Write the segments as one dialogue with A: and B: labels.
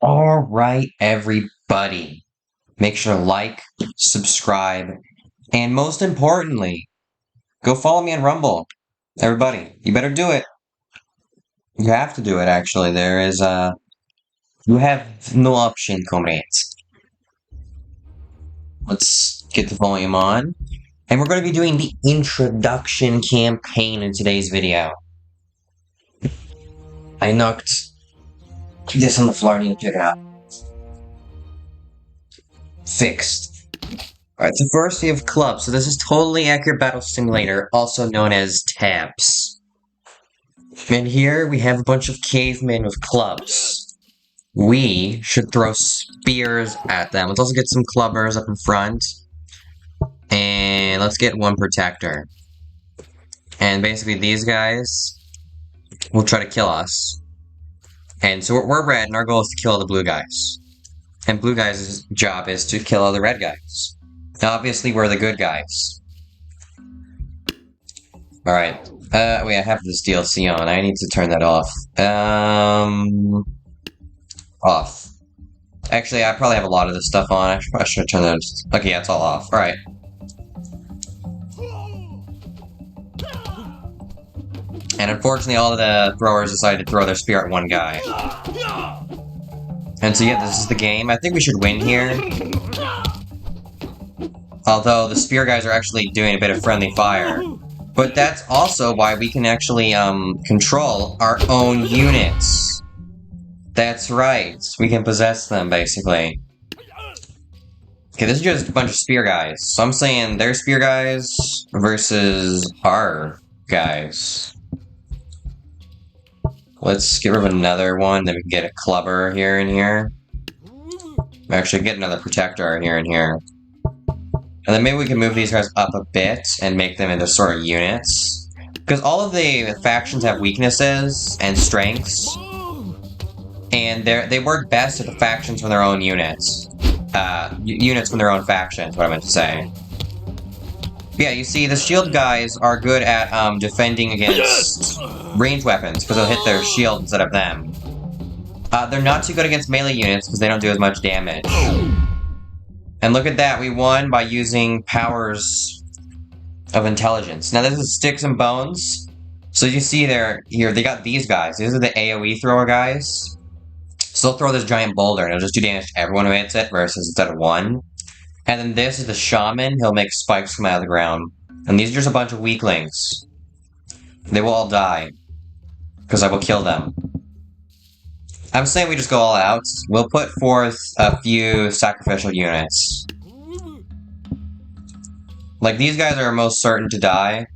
A: Alright, everybody. Make sure to like, subscribe, and most importantly, go follow me on Rumble. Everybody, you better do it. You have to do it, actually. You have no option, comrades. Let's get the volume on. And we're going to be doing the introduction campaign in today's video. I knocked this on the floor, I need to pick it up. Fixed. Alright, so first we have clubs. So this is Totally Accurate Battle Simulator, also known as TABS. And here we have a bunch of cavemen with clubs. We should throw spears at them. Let's also get some clubbers up in front. And let's get one protector. And basically these guys will try to kill us. And so we're red, and our goal is to kill the blue guys. And blue guys' job is to kill all the red guys. Now, obviously, we're the good guys. Alright. Wait, I have this DLC on. I need to turn that off. Off. Actually, I probably have a lot of this stuff on. I should turn those. Okay, yeah, it's all off. Alright. And unfortunately, all of the throwers decided to throw their spear at one guy. And so, yeah, this is the game. I think we should win here. Although, the spear guys are actually doing a bit of friendly fire. But that's also why we can actually, control our own units. That's right. We can possess them, basically. Okay, this is just a bunch of spear guys. So I'm saying their spear guys versus our guys. Let's get rid of another one, then we can get a clubber here and here. Actually, get another protector here and here. And then maybe we can move these guys up a bit and make them into sort of units. Because all of the factions have weaknesses and strengths. And they work best with the factions from their own units. Units from their own factions, what I meant to say. Yeah, you see, the shield guys are good at defending against ranged weapons, because they'll hit their shield instead of them. They're not too good against melee units, because they don't do as much damage. And look at that, we won by using powers of intelligence. Now this is Sticks and Bones. So you see here, they got these guys. These are the AoE thrower guys. So they'll throw this giant boulder, and it'll just do damage to everyone who hits it, versus instead of one. And then this is the shaman. He'll make spikes come out of the ground. And these are just a bunch of weaklings. They will all die. Because I will kill them. I'm saying we just go all out. We'll put forth a few sacrificial units. Like, these guys are most certain to die.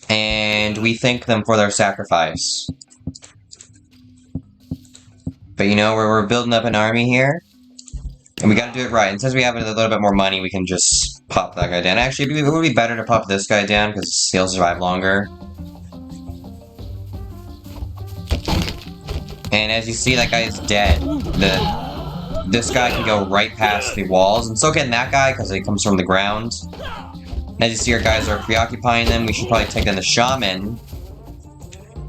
A: And we thank them for their sacrifice. But you know, we're building up an army here. And we gotta do it right. And since we have a little bit more money, we can just pop that guy down. Actually, it would be better to pop this guy down, because he'll survive longer. And as you see, that guy is dead. This guy can go right past the walls. And so can that guy, because he comes from the ground. As you see, our guys are preoccupying them. We should probably take down the shaman.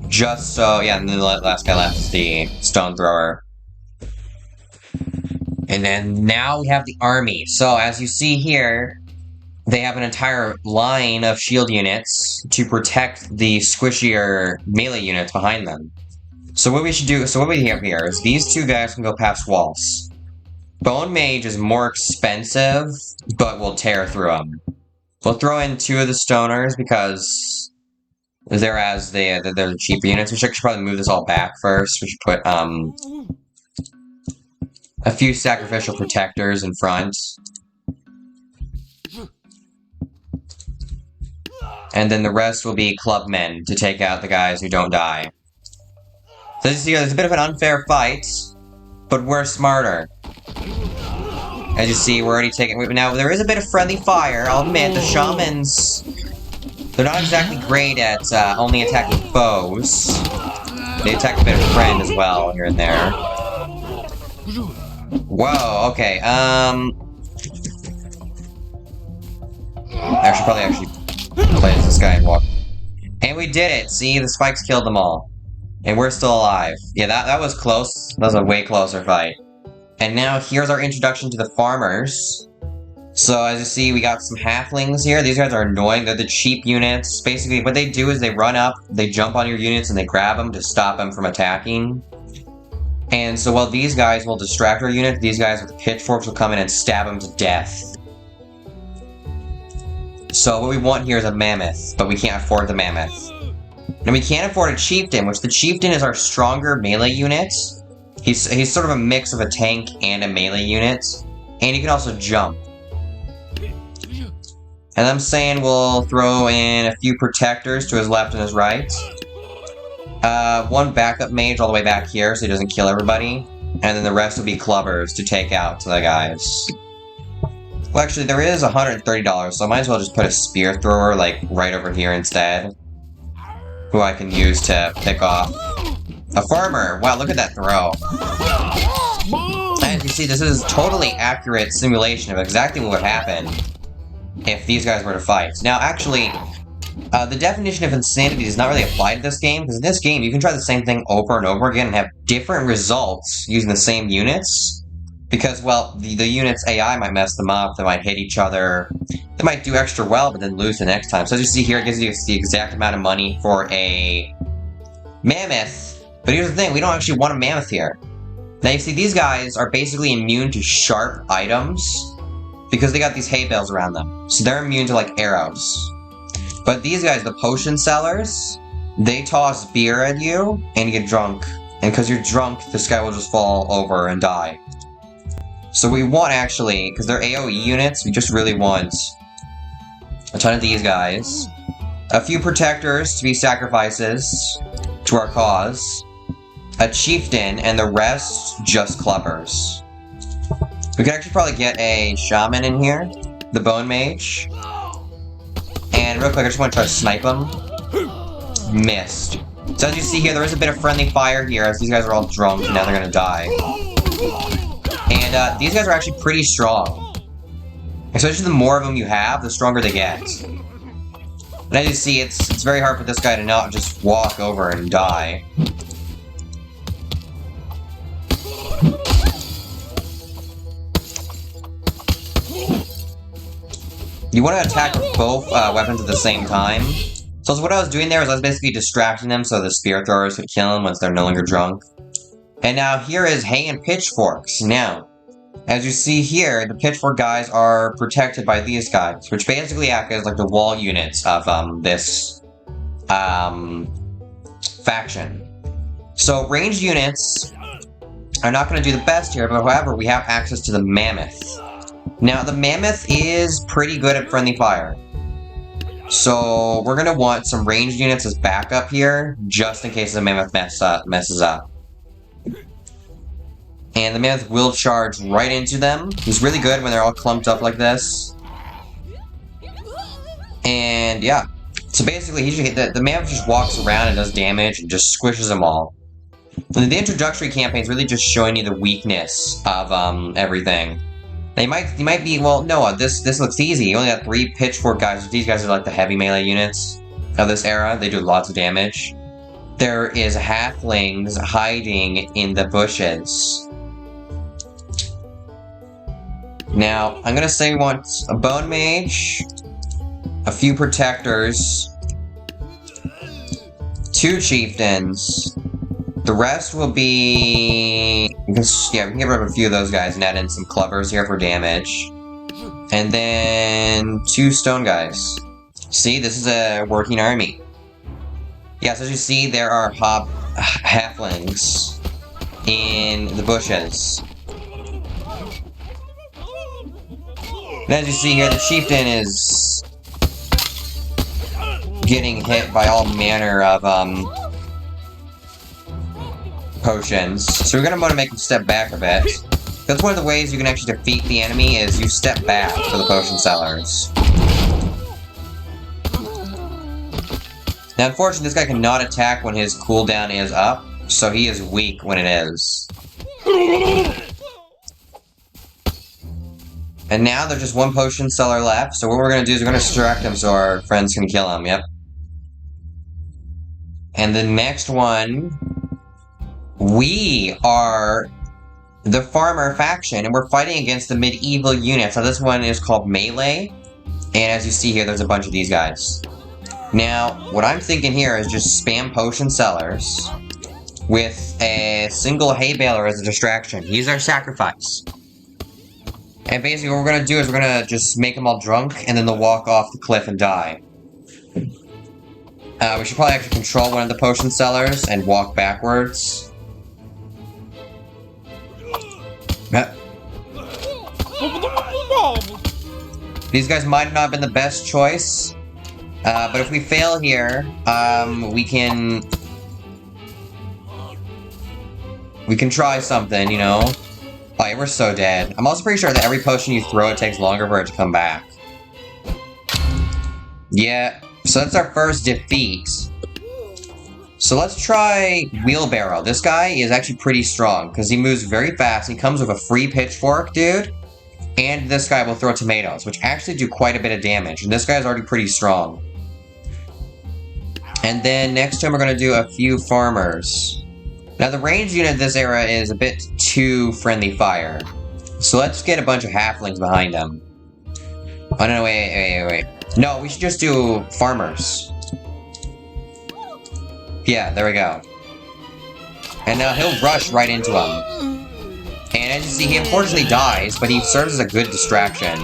A: Just so, yeah, and then the last guy left is the stone thrower. And then now we have the army. So as you see here, they have an entire line of shield units to protect the squishier melee units behind them. So what we should do, so what we have here is these two guys can go past walls. Bone Mage is more expensive, but we'll tear through them. We'll throw in two of the stoners because they're the cheaper units. We should probably move this all back first. We should put a few sacrificial protectors in front. And then the rest will be clubmen to take out the guys who don't die. So you see, there's a bit of an unfair fight, but we're smarter. As you see, we're already taking... Now, there is a bit of friendly fire. I'll admit, the shamans... They're not exactly great at only attacking foes. They attack a bit of friend as well, here and there. Whoa, okay, I should probably play as this guy and walk. And we did it! See, the spikes killed them all. And we're still alive. Yeah, that was close. That was a way closer fight. And now here's our introduction to the farmers. So as you see, we got some halflings here. These guys are annoying. They're the cheap units. Basically, what they do is they run up, they jump on your units, and they grab them to stop them from attacking. And so while these guys will distract our unit, these guys with pitchforks will come in and stab them to death. So what we want here is a mammoth, but we can't afford the mammoth. And we can't afford a chieftain, which the chieftain is our stronger melee unit. He's sort of a mix of a tank and a melee unit. And he can also jump. And I'm saying we'll throw in a few protectors to his left and his right. One backup mage all the way back here so he doesn't kill everybody. And then the rest will be clubbers to take out the guys. Well, actually, there is $130, so I might as well just put a spear thrower, like, right over here instead. Who I can use to pick off a farmer. Wow, look at that throw. As you see, this is a totally accurate simulation of exactly what would happen if these guys were to fight. Now, actually, the definition of insanity does not really apply to this game, because in this game, you can try the same thing over and over again and have different results using the same units. Because, well, the unit's AI might mess them up, they might hit each other, they might do extra well, but then lose the next time. So as you see here, it gives you the exact amount of money for a mammoth. But here's the thing, we don't actually want a mammoth here. Now you see, these guys are basically immune to sharp items, because they got these hay bales around them. So they're immune to, like, arrows. But these guys, the potion sellers, they toss beer at you, and you get drunk. And because you're drunk, this guy will just fall over and die. So we want, actually, because they're AoE units, we just really want a ton of these guys. A few protectors to be sacrifices to our cause. A chieftain, and the rest, just clubbers. We could actually probably get a shaman in here, the bone mage. And real quick, I just want to try to snipe him. Missed. So as you see here, there is a bit of friendly fire here, as these guys are all drunk, and now they're gonna die. And these guys are actually pretty strong. Especially the more of them you have, the stronger they get. And as you see, it's very hard for this guy to not just walk over and die. You want to attack with both weapons at the same time. So what I was doing there is I was basically distracting them so the spear throwers could kill them once they're no longer drunk. And now here is hay and pitchforks. Now, as you see here, the pitchfork guys are protected by these guys, which basically act as like the wall units of this faction. So ranged units are not going to do the best here, but however, we have access to the mammoth. Now, the mammoth is pretty good at friendly fire. So, we're going to want some ranged units as backup here, just in case the mammoth messes up. And the mammoth will charge right into them. He's really good when they're all clumped up like this. And, yeah. So basically, the mammoth just walks around and does damage and just squishes them all. And the introductory campaign is really just showing you the weakness of everything. Now you might be, well, Noah, this looks easy. You only got 3 pitchfork guys. These guys are like the heavy melee units of this era. They do lots of damage. There is halflings hiding in the bushes. Now, I'm gonna say we want a bone mage, a few protectors, 2 chieftains. The rest will be... we can get rid of a few of those guys and add in some clubbers here for damage. And then 2 stone guys. See, this is a working army. Yeah, so as you see, there are halflings in the bushes. And as you see here, the chieftain is getting hit by all manner of potions. So we're gonna want to make him step back a bit. That's one of the ways you can actually defeat the enemy, is you step back for the potion sellers. Now unfortunately, this guy cannot attack when his cooldown is up, so he is weak when it is. And now there's just 1 potion seller left, so what we're gonna do is we're gonna distract him so our friends can kill him, yep. And the next one, we are the farmer faction, and we're fighting against the medieval unit. So this one is called Melee, and as you see here, there's a bunch of these guys. Now, what I'm thinking here is just spam potion sellers with a single hay baler as a distraction. He's our sacrifice. And basically what we're gonna do is we're gonna just make them all drunk, and then they'll walk off the cliff and die. We should probably actually control one of the potion sellers and walk backwards. These guys might not have been the best choice, but if we fail here, we can try something, you know? Oh yeah, we're so dead. I'm also pretty sure that every potion you throw, it takes longer for it to come back. Yeah, so that's our first defeat. So let's try Wheelbarrow. This guy is actually pretty strong, because he moves very fast. He comes with a free pitchfork, dude. And this guy will throw tomatoes, which actually do quite a bit of damage. And this guy's already pretty strong. And then next time we're going to do a few farmers. Now the range unit of this era is a bit too friendly fire. So let's get a bunch of halflings behind him. Oh no, wait. No, we should just do farmers. Yeah, there we go. And now he'll rush right into him. And as you see, he unfortunately dies, but he serves as a good distraction.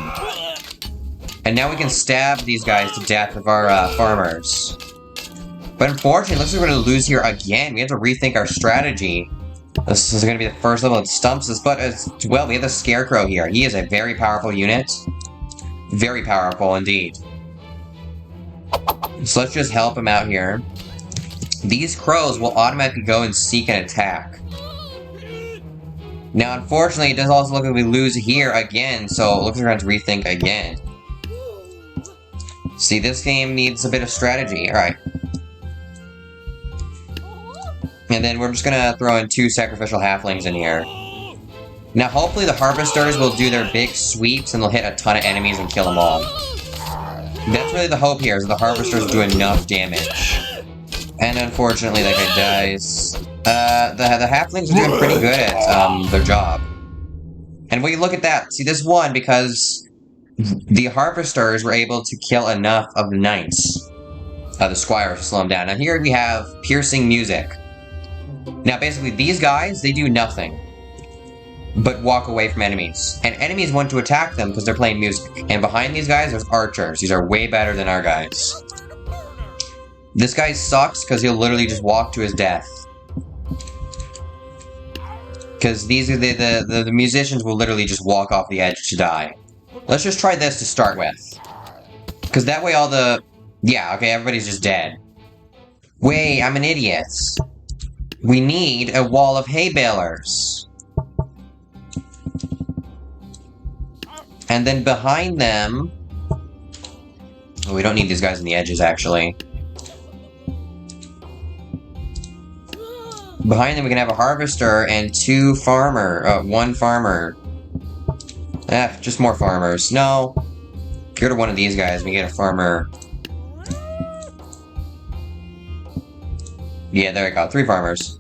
A: And now we can stab these guys to death with our farmers. But unfortunately, it looks like we're going to lose here again. We have to rethink our strategy. This is going to be the first level that stumps us, but as well, we have the Scarecrow here. He is a very powerful unit. Very powerful indeed. So let's just help him out here. These crows will automatically go and seek an attack. Now, unfortunately, it does also look like we lose here again, so it looks like we're going to have to rethink again. See, this game needs a bit of strategy. Alright. And then we're just going to throw in 2 sacrificial halflings in here. Now, hopefully the Harvesters will do their big sweeps and they'll hit a ton of enemies and kill them all. That's really the hope here, is the Harvesters do enough damage. And unfortunately, that guy dies. The halflings are doing pretty good at, their job. And when you look at that, see, this won because the Harvesters were able to kill enough of the knights, the squires, to slow them down. Now here we have piercing music. Now basically, these guys, they do nothing but walk away from enemies. And enemies want to attack them because they're playing music. And behind these guys, there's archers. These are way better than our guys. This guy sucks because he'll literally just walk to his death. Because these are the musicians will literally just walk off the edge to die. Let's just try this to start with. Because that way all the... Yeah, okay, everybody's just dead. Wait, I'm an idiot. We need a wall of hay balers. And then behind them... Oh, we don't need these guys on the edges, actually. Behind them, we can have a harvester and 1 farmer. Just more farmers. No. Get rid of one of these guys, we get a farmer. Yeah, there we go. 3 farmers.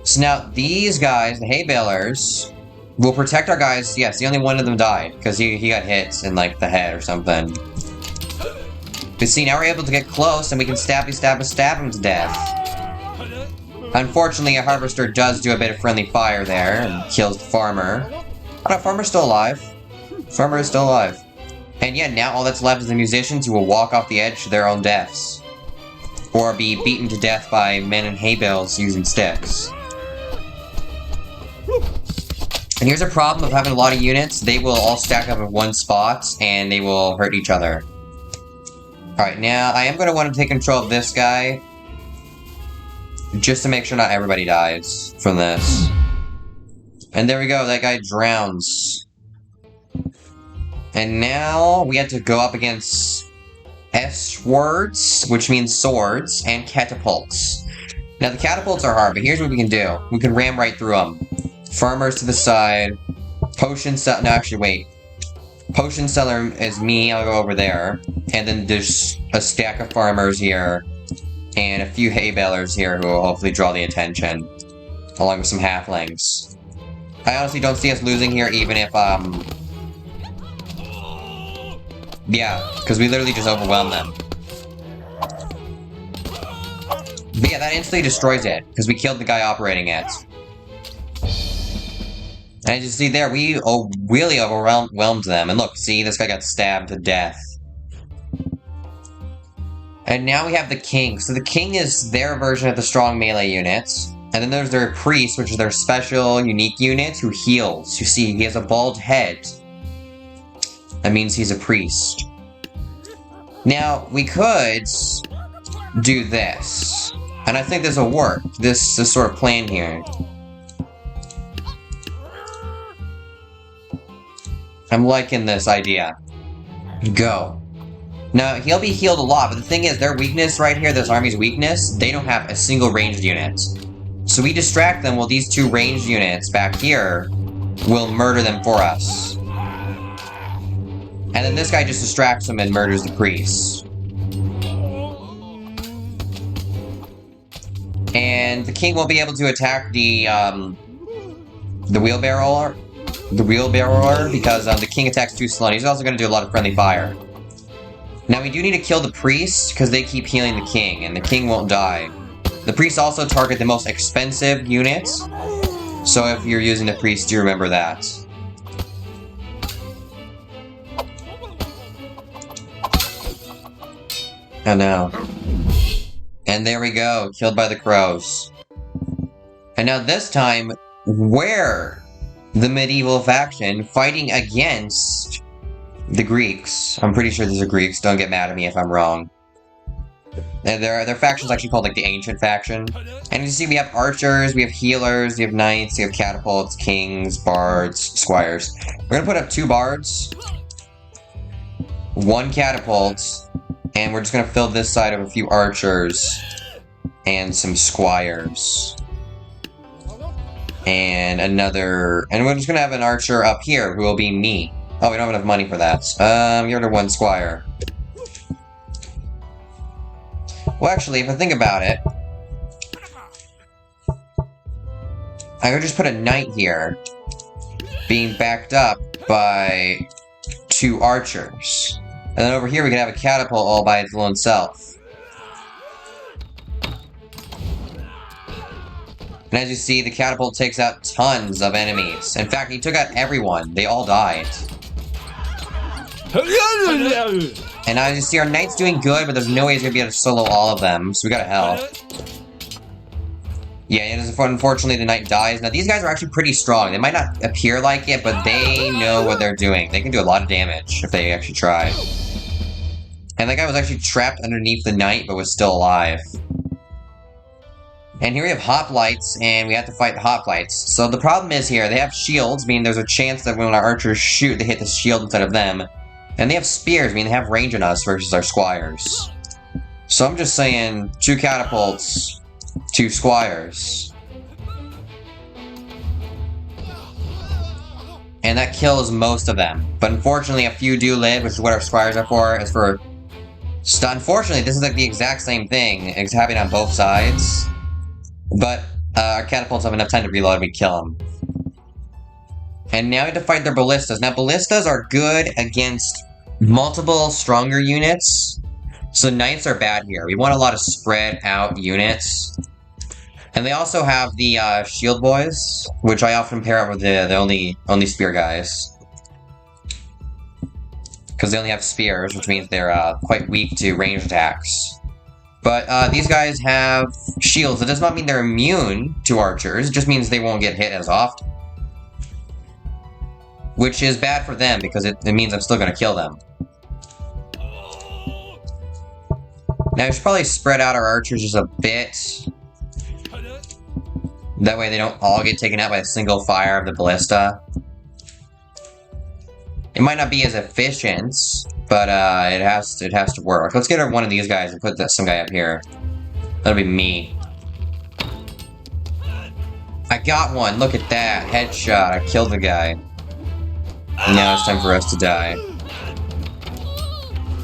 A: So now, these guys, the hay balers, will protect our guys. Yes, the only one of them died, because he got hit in, like, the head or something. But see, now we're able to get close, and we can stab him to death. Unfortunately, a harvester does do a bit of friendly fire there, and kills the farmer. Oh no, farmer's still alive. Farmer is still alive. And yeah, now all that's left is the musicians who will walk off the edge to their own deaths. Or be beaten to death by men in hay bales using sticks. And here's a problem of having a lot of units. They will all stack up in one spot, and they will hurt each other. Alright, now I am going to want to take control of this guy. Just to make sure not everybody dies from this. And there we go, that guy drowns. And now we have to go up against S-words, which means swords, and catapults. Now the catapults are hard, but here's what we can do. We can ram right through them. Farmers to the side. Potion seller, no actually wait. Potion seller is me, I'll go over there. And then there's a stack of farmers here. And a few hay balers here who will hopefully draw the attention. Along with some halflings. I honestly don't see us losing here even if, yeah, because we literally just overwhelmed them. But yeah, that instantly destroys it, because we killed the guy operating it. And as you see there, we really overwhelmed them. And look, see, this guy got stabbed to death. And now we have the king. So the king is their version of the strong melee units. And then there's their priest, which is their special, unique unit who heals. You see, he has a bald head. That means he's a priest. Now, we could do this. And I think this will work. This sort of plan here. I'm liking this idea. Go. Now, he'll be healed a lot, but the thing is, their weakness right here, this army's weakness, they don't have a single ranged unit. So we distract them while these two ranged units back here will murder them for us. And then this guy just distracts them and murders the priest. And the king won't be able to attack the wheelbarrower. The wheelbarrower, because the king attacks too slow. And he's also going to do a lot of friendly fire. Now we do need to kill the priest, because they keep healing the king, and the king won't die. The priests also target the most expensive units, so if you're using the priest, do remember that. Oh no. And there we go, killed by the crows. And now this time, we're the medieval faction fighting against the Greeks. I'm pretty sure these are Greeks, don't get mad at me if I'm wrong. Their faction's actually called, like, the Ancient Faction. And you see, we have archers, we have healers, we have knights, we have catapults, kings, bards, squires. We're gonna put up 2 bards, 1 catapult, and we're just gonna fill this side of a few archers and some squires. And we're just gonna have an archer up here who will be me. Oh, we don't have enough money for that. Give her 1 squire. Well, actually, if I think about it, I could just put a knight here, being backed up by 2 archers. And then over here we could have a catapult all by its lone self. And as you see, the catapult takes out tons of enemies. In fact, he took out everyone. They all died. And as you see, our knight's doing good, but there's no way he's gonna be able to solo all of them, so we gotta help. Yeah, and unfortunately the knight dies. Now, these guys are actually pretty strong. They might not appear like it, but they know what they're doing. They can do a lot of damage if they actually try. And that guy was actually trapped underneath the knight, but was still alive. And here we have hoplites, and we have to fight the hoplites. So the problem is here, they have shields, meaning there's a chance that when our archers shoot, they hit the shield instead of them. And they have spears, meaning they have range on us versus our squires. So I'm just saying, 2 catapults, 2 squires. And that kills most of them. But unfortunately, a few do live, which is what our squires are for. As for... Unfortunately, this is like the exact same thing. It's happening on both sides. But our catapults have enough time to reload and we kill them. And now we have to fight their ballistas. Now, ballistas are good against multiple stronger units. So knights are bad here. We want a lot of spread out units. And they also have the shield boys, which I often pair up with the only spear guys. Because they only have spears, which means they're quite weak to ranged attacks. But these guys have shields. It does not mean they're immune to archers. It just means they won't get hit as often. Which is bad for them, because it means I'm still going to kill them. Now, we should probably spread out our archers just a bit. That way they don't all get taken out by a single fire of the ballista. It might not be as efficient, but it has to work. Let's get one of these guys and put some guy up here. That'll be me. I got one. Look at that. Headshot. I killed the guy. Now it's time for us to die.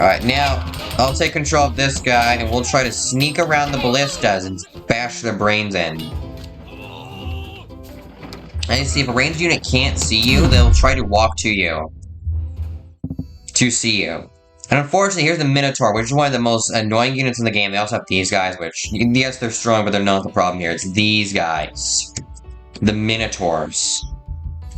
A: Alright, now I'll take control of this guy and we'll try to sneak around the ballistas and bash their brains in. And you see, if a ranged unit can't see you, they'll try to walk to you. To see you. And unfortunately, here's the Minotaur, which is one of the most annoying units in the game. They also have these guys, which, yes, they're strong, but they're not the problem here. It's these guys. The Minotaurs.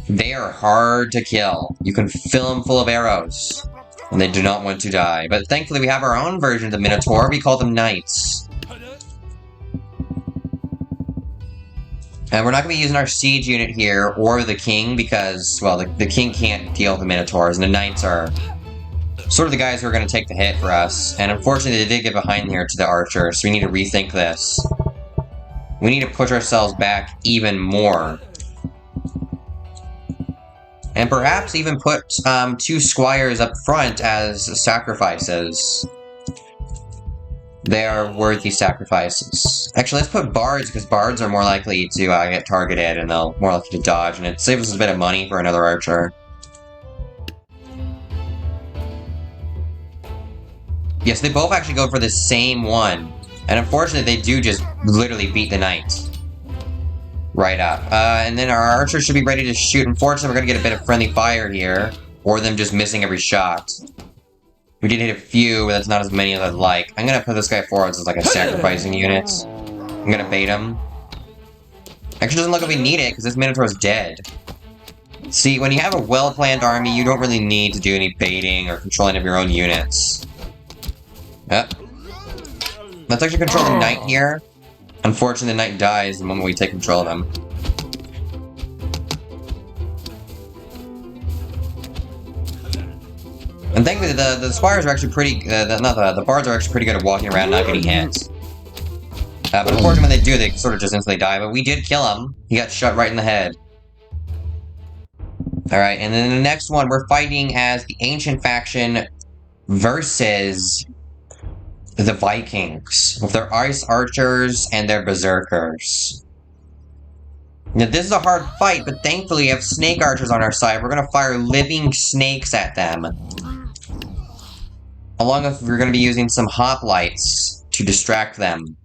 A: They are hard to kill. You can fill them full of arrows. And they do not want to die. But thankfully, we have our own version of the Minotaur. We call them Knights. And we're not going to be using our siege unit here, or the king, because, well, the king can't deal with the Minotaurs, and the Knights are sort of the guys who are going to take the hit for us. And unfortunately, they did get behind here to the archers, so we need to rethink this. We need to push ourselves back even more. And perhaps even put 2 squires up front as sacrifices. They are worthy sacrifices. Actually, let's put bards, because bards are more likely to get targeted, and they'll more likely to dodge, and it saves us a bit of money for another archer. Yes, they both actually go for the same one. And unfortunately, they do just literally beat the knight. Right up. And then our archers should be ready to shoot. Unfortunately, we're going to get a bit of friendly fire here. Or them just missing every shot. We did hit a few, but that's not as many as I'd like. I'm going to put this guy forward as like a sacrificing unit. I'm going to bait him. Actually, doesn't look like we need it, because this Minotaur is dead. See, when you have a well-planned army, you don't really need to do any baiting or controlling of your own units. Yep. Let's actually control the knight here. Unfortunately, the knight dies the moment we take control of him. And thankfully, the squires are actually pretty... the bards are actually pretty good at walking around not getting hit. But unfortunately, when they do, they sort of just instantly die. But we did kill him. He got shot right in the head. Alright, and then the next one, we're fighting as the Ancient Faction versus the Vikings, with their ice archers and their berserkers. Now, this is a hard fight, but thankfully we have snake archers on our side. We're going to fire living snakes at them. Along with, we're going to be using some hoplites to distract them.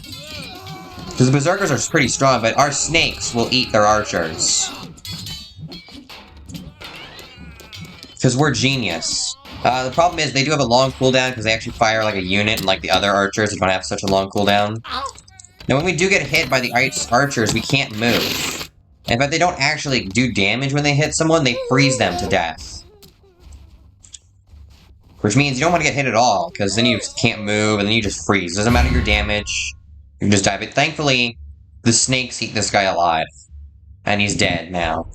A: Because the berserkers are pretty strong, but our snakes will eat their archers. Because we're genius. The problem is, they do have a long cooldown because they actually fire like a unit, and like the other archers, they don't have such a long cooldown. Now, when we do get hit by the ice archers, we can't move. And but they don't actually do damage when they hit someone, they freeze them to death. Which means you don't want to get hit at all, because then you can't move, and then you just freeze. Doesn't matter your damage, you can just die. But thankfully, the snakes eat this guy alive. And he's dead now.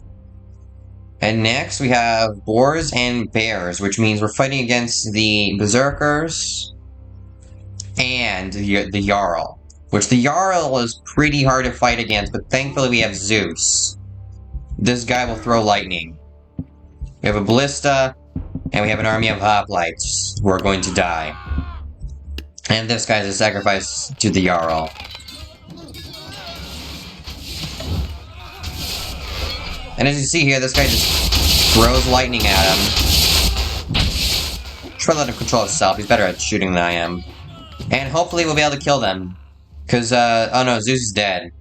A: And next, we have boars and bears, which means we're fighting against the berserkers and the Jarl. Which the Jarl is pretty hard to fight against, but thankfully we have Zeus. This guy will throw lightning. We have a ballista, and we have an army of hoplites who are going to die. And this guy's a sacrifice to the Jarl. And as you see here, this guy just throws lightning at him. Try to let him control himself. He's better at shooting than I am. And hopefully we'll be able to kill them. Because, oh no, Zeus is dead.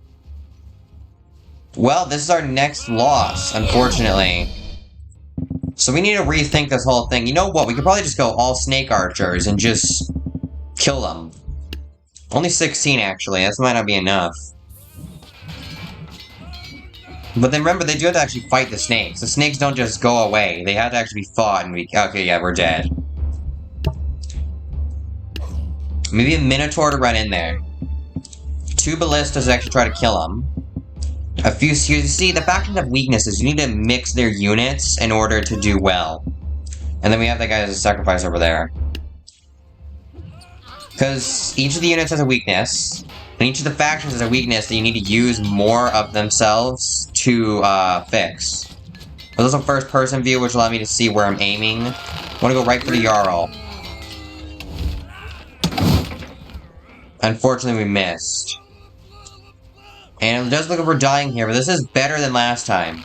A: Well, this is our next loss, unfortunately. So we need to rethink this whole thing. You know what? We could probably just go all snake archers and just kill them. Only 16, actually. That might not be enough. But then remember, they do have to actually fight the snakes. The snakes don't just go away. They have to actually be fought and we... Okay, yeah, we're dead. Maybe a Minotaur to run in there. 2 ballistas to actually try to kill him. A few... You see, the factions have weaknesses. You need to mix their units in order to do well. And then we have that guy as a sacrifice over there. Because each of the units has a weakness. And each of the factions has a weakness that you need to use more of themselves to fix. There's also first-person view, which will allow me to see where I'm aiming. I want to go right for the Jarl. Unfortunately, we missed. And it does look like we're dying here, but this is better than last time.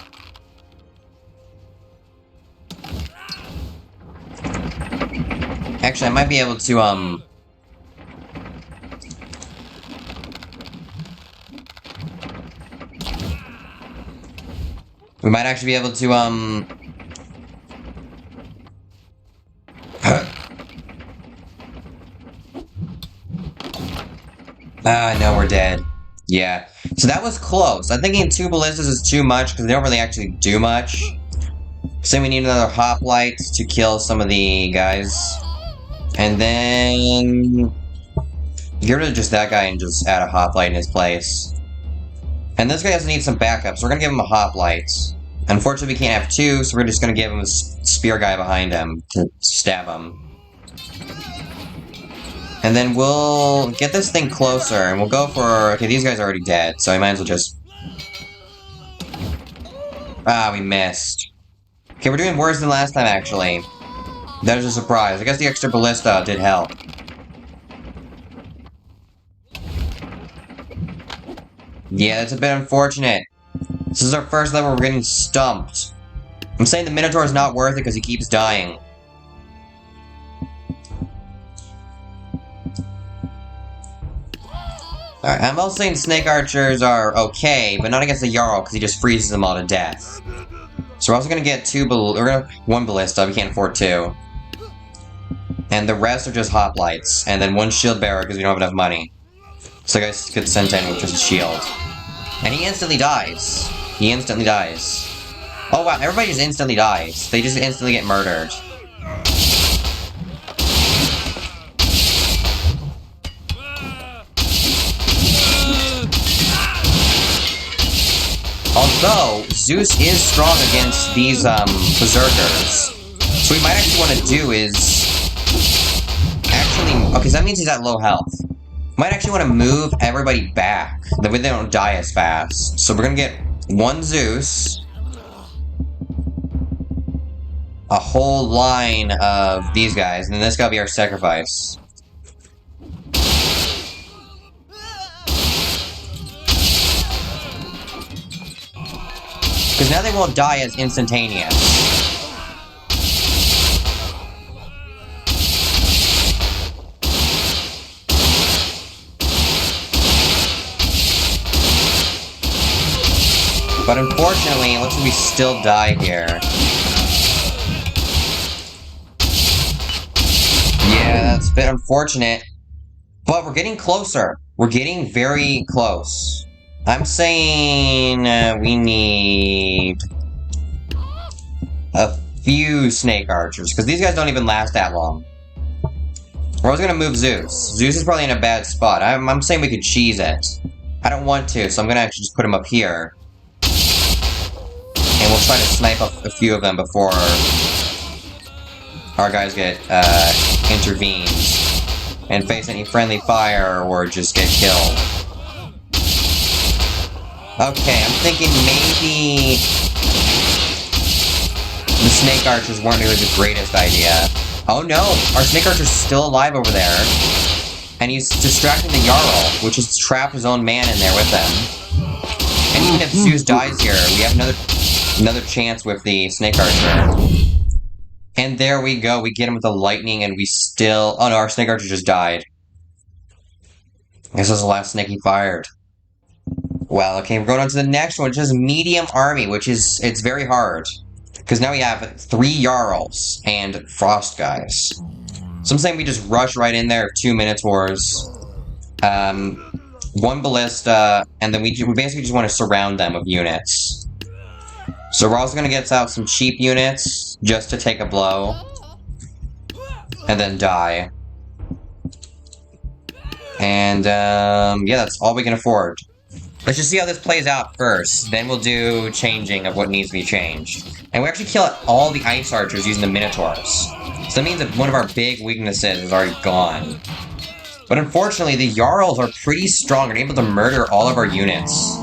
A: Actually, I might be able to, we might actually be able to, Ah, no, we're dead. Yeah. So that was close. I'm thinking 2 ballistas is too much, because they don't really actually do much. So we need another hoplite to kill some of the guys. And then... get rid of just that guy and just add a hoplite in his place. And this guy doesn't need some backup, so we're gonna give him a hoplite. Unfortunately, we can't have 2, so we're just gonna give him a spear guy behind him to stab him. And then we'll get this thing closer, and we'll go for... okay, these guys are already dead, so I might as well just... ah, we missed. Okay, we're doing worse than last time, actually. That was a surprise. I guess the extra ballista did help. Yeah, that's a bit unfortunate. This is our first level, we're getting stumped. I'm saying the Minotaur is not worth it because he keeps dying. Alright, I'm also saying snake archers are okay, but not against the Jarl because he just freezes them all to death. So we're also gonna get 1 ballista, we can't afford 2. And the rest are just hoplites, and then 1 shield bearer because we don't have enough money. So I guess get sent in with just a shield. And he instantly dies. He instantly dies. Oh wow, everybody just instantly dies. They just instantly get murdered. Although, Zeus is strong against these, berserkers. So what we might actually want to do is... actually... okay, so that means he's at low health. Might actually want to move everybody back. That way they don't die as fast. So we're gonna get 1 Zeus. A whole line of these guys, and then this gotta be our sacrifice. Because now they won't die as instantaneous. But unfortunately, it looks like we still die here. Yeah, that's a bit unfortunate. But we're getting closer. We're getting very close. I'm saying we need a few snake archers, because these guys don't even last that long. We're always gonna move Zeus. Zeus is probably in a bad spot. I'm saying we could cheese it. I don't want to, so I'm gonna actually just put him up here. And we'll try to snipe up a few of them before our guys get intervened and face any friendly fire or just get killed. Okay, I'm thinking maybe the snake archers weren't really the greatest idea. Oh no, our snake archer's still alive over there. And he's distracting the Jarl, which has trapped his own man in there with him. And even if Zeus dies here, we have another chance with the snake archer. And there we go, we get him with the lightning and we still... oh no, our snake archer just died. This was the last snake he fired. Well, okay, we're going on to the next one, which is medium army, which is... it's very hard. Because now we have 3 Jarls and Frost guys. So I'm saying we just rush right in there, 2 Minotaurs. 1 Ballista, and then we basically just want to surround them with units. So we're also going to get out some cheap units, just to take a blow. And then die. And, yeah, that's all we can afford. Let's just see how this plays out first, then we'll do changing of what needs to be changed. And we actually kill all the Ice Archers using the Minotaurs. So that means that one of our big weaknesses is already gone. But unfortunately, the Jarls are pretty strong and able to murder all of our units.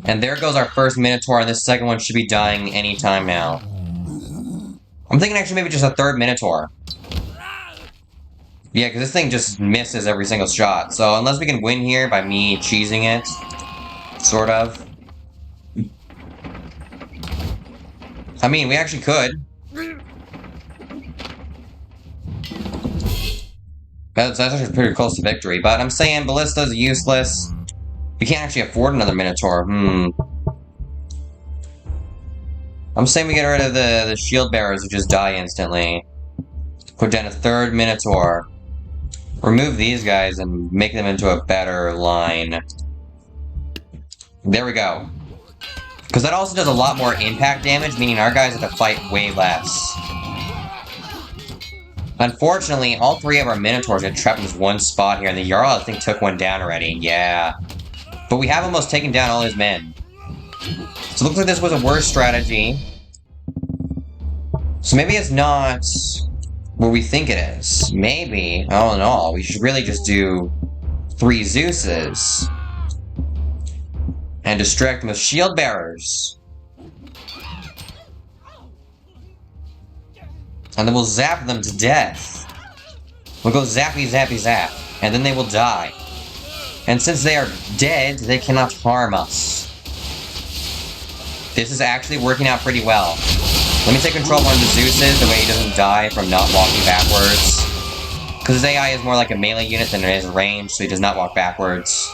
A: And there goes our first Minotaur, and this second one should be dying anytime now. I'm thinking actually maybe just a 3rd Minotaur. Yeah, because this thing just misses every single shot. So unless we can win here by me cheesing it, sort of. I mean, we actually could. That's actually pretty close to victory, but I'm saying Ballista's useless. We can't actually afford another Minotaur. I'm saying we get rid of the shield bearers who just die instantly. Put down a third Minotaur. Remove these guys and make them into a better line. There we go. Because that also does a lot more impact damage, meaning our guys have to fight way less. Unfortunately, all three of our Minotaurs get trapped in this one spot here, and the Jarl, I think, took one down already. Yeah. But we have almost taken down all his men. So it looks like this was a worse strategy. So maybe it's not what we think it is. Maybe, all in all, we should really just do 3 Zeuses. And distract them with shield bearers. And then we'll zap them to death. We'll go zappy, zappy, zap. And then they will die. And since they are dead, they cannot harm us. This is actually working out pretty well. Let me take control of one of the Zeuses, the way he doesn't die from not walking backwards. Because his AI is more like a melee unit than it is range, so he does not walk backwards.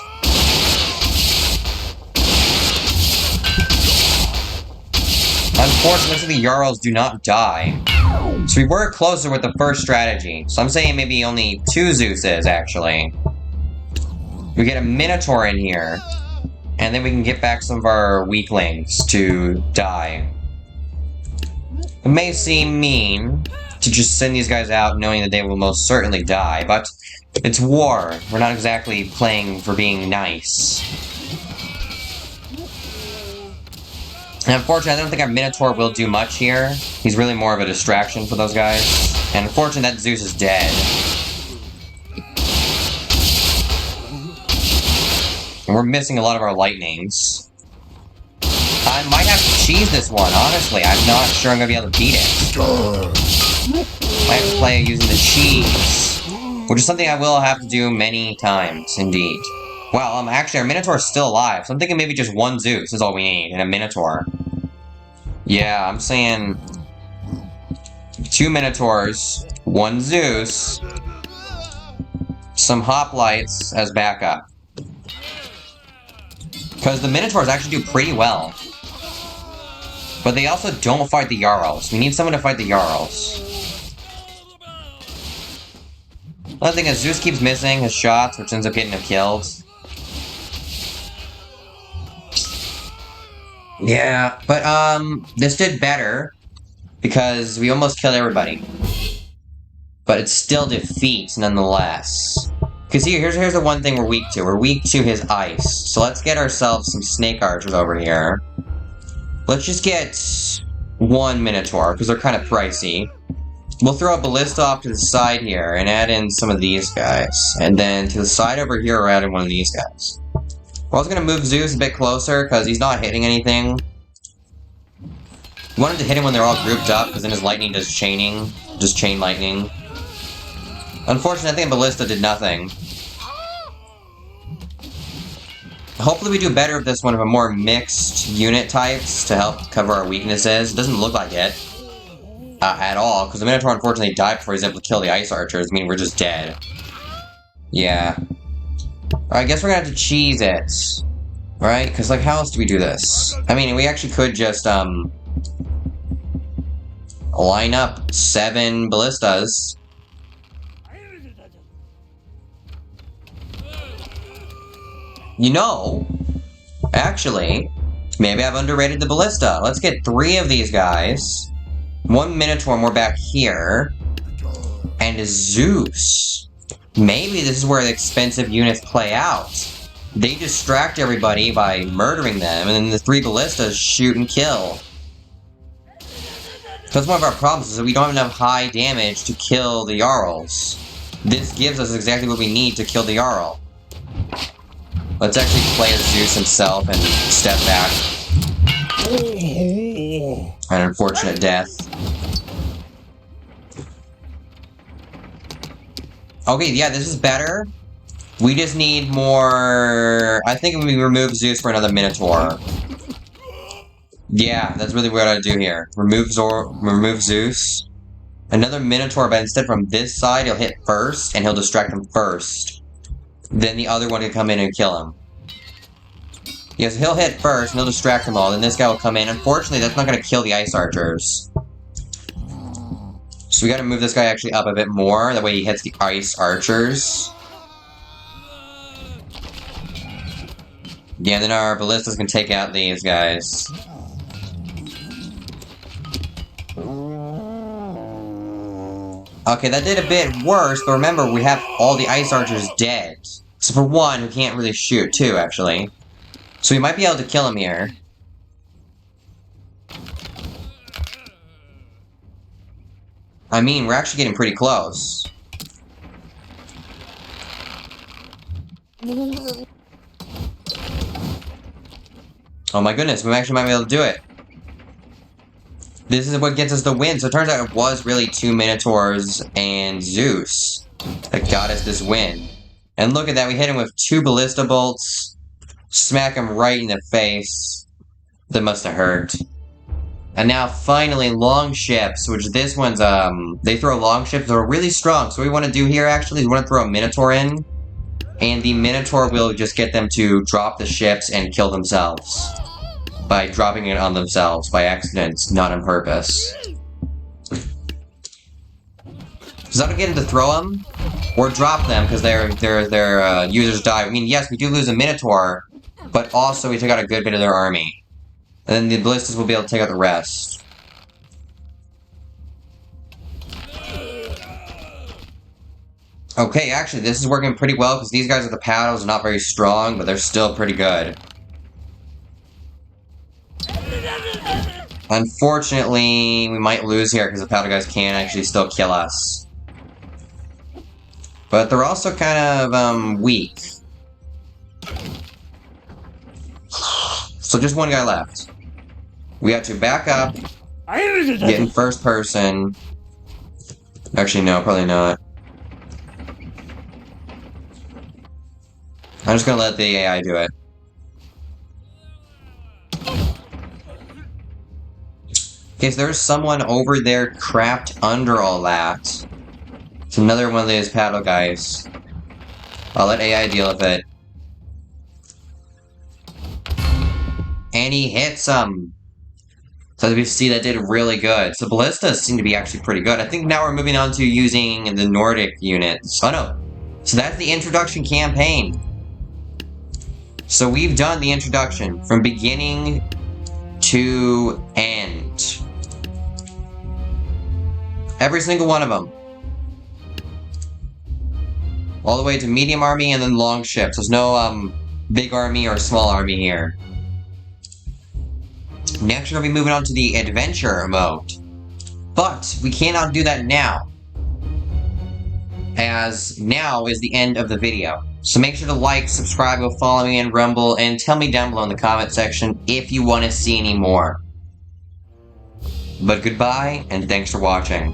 A: Unfortunately, the Jarls do not die. So we were closer with the first strategy. So I'm saying maybe only 2 Zeuses, actually. We get a Minotaur in here. And then we can get back some of our weaklings to die. It may seem mean to just send these guys out knowing that they will most certainly die, but it's war. We're not exactly playing for being nice. And unfortunately, I don't think our Minotaur will do much here. He's really more of a distraction for those guys. And unfortunately, that Zeus is dead. And we're missing a lot of our lightnings. I might have to cheese this one, honestly. I'm not sure I'm going to be able to beat it. Might have to play using the cheese. Which is something I will have to do many times, indeed. Well, actually, our Minotaur is still alive, so I'm thinking maybe just 1 Zeus is all we need, and a Minotaur. Yeah, I'm saying 2 Minotaurs, 1 Zeus, some hoplites as backup. Because the Minotaurs actually do pretty well. But they also don't fight the Jarls. We need someone to fight the Jarls. Another thing is Zeus keeps missing his shots, which ends up getting him killed. Yeah, but this did better because we almost killed everybody. But it's still defeats nonetheless. Because here's the one thing we're weak to. We're weak to his ice. So let's get ourselves some snake archers over here. Let's just get 1 Minotaur, because they're kind of pricey. We'll throw a ballista off to the side here and add in some of these guys. And then to the side over here, we're adding one of these guys. I was going to move Zeus a bit closer, because he's not hitting anything. We wanted to hit him when they're all grouped up, because then his lightning does chaining. Just chain lightning. Unfortunately, I think Ballista did nothing. Hopefully we do better with this one of a more mixed unit types to help cover our weaknesses. It doesn't look like it. At all, because the Minotaur unfortunately died before he was able to kill the Ice Archers, meaning we're just dead. Yeah. I guess we're gonna have to cheese it. Right? Because, like, how else do we do this? I mean, we actually could just, line up 7 ballistas. You know, actually, maybe I've underrated the ballista. Let's get 3 of these guys. 1 Minotaur more back here. And a Zeus. Maybe this is where the expensive units play out. They distract everybody by murdering them, and then the 3 ballistas shoot and kill. That's one of our problems, is that we don't have enough high damage to kill the Jarls. This gives us exactly what we need to kill the Jarl. Let's actually play as Zeus himself and step back. An unfortunate death. Okay, yeah, this is better. We just need more... I think we remove Zeus for another Minotaur. Yeah, that's really what I do here. Remove Zeus. Another Minotaur, but instead from this side, he'll hit first, and he'll distract him first. Then the other one can come in and kill him. Yes, he'll hit first, and he'll distract them all, then this guy will come in. Unfortunately, that's not going to kill the Ice Archers. So we gotta move this guy actually up a bit more, that way he hits the Ice Archers. Yeah, then our ballistas can take out these guys. Okay, that did a bit worse, but remember, we have all the Ice Archers dead. So for one, who can't really shoot, too, actually. So we might be able to kill him here. I mean, we're actually getting pretty close. Oh my goodness, we actually might be able to do it. This is what gets us the win. So it turns out it was really 2 Minotaurs and Zeus that got us this win. And look at that, we hit him with 2 ballista bolts. Smack him right in the face. That must have hurt. And now finally long ships, which this one's they throw long ships, they're really strong. So what we want to do here actually is we want to throw a Minotaur in. And the Minotaur will just get them to drop the ships and kill themselves. By dropping it on themselves by accident, not on purpose. Does that get them to throw them? Or drop them because their users die? I mean, yes, we do lose a Minotaur, but also we took out a good bit of their army. And then the ballistas will be able to take out the rest. Okay, actually, this is working pretty well because these guys with the paddles are not very strong, but they're still pretty good. Unfortunately, we might lose here because the paddle guys can actually still kill us. But they're also kind of, weak. So just one guy left. We have to back up, get in first person. Actually, no, probably not. I'm just gonna let the AI do it. Okay, so there's someone over there trapped under all that. It's another one of these paddle guys. I'll let AI deal with it. And he hits him! So as we see, that did really good. So ballistas seem to be actually pretty good. I think now we're moving on to using the Nordic units. Oh no. So that's the introduction campaign. So we've done the introduction from beginning to end. Every single one of them. All the way to medium army and then long ships. There's no big army or small army here. Next we're going to be moving on to the adventure mode. But we cannot do that now, as now is the end of the video. So make sure to like, subscribe, go follow me on Rumble, and tell me down below in the comment section if you want to see any more. But goodbye, and thanks for watching.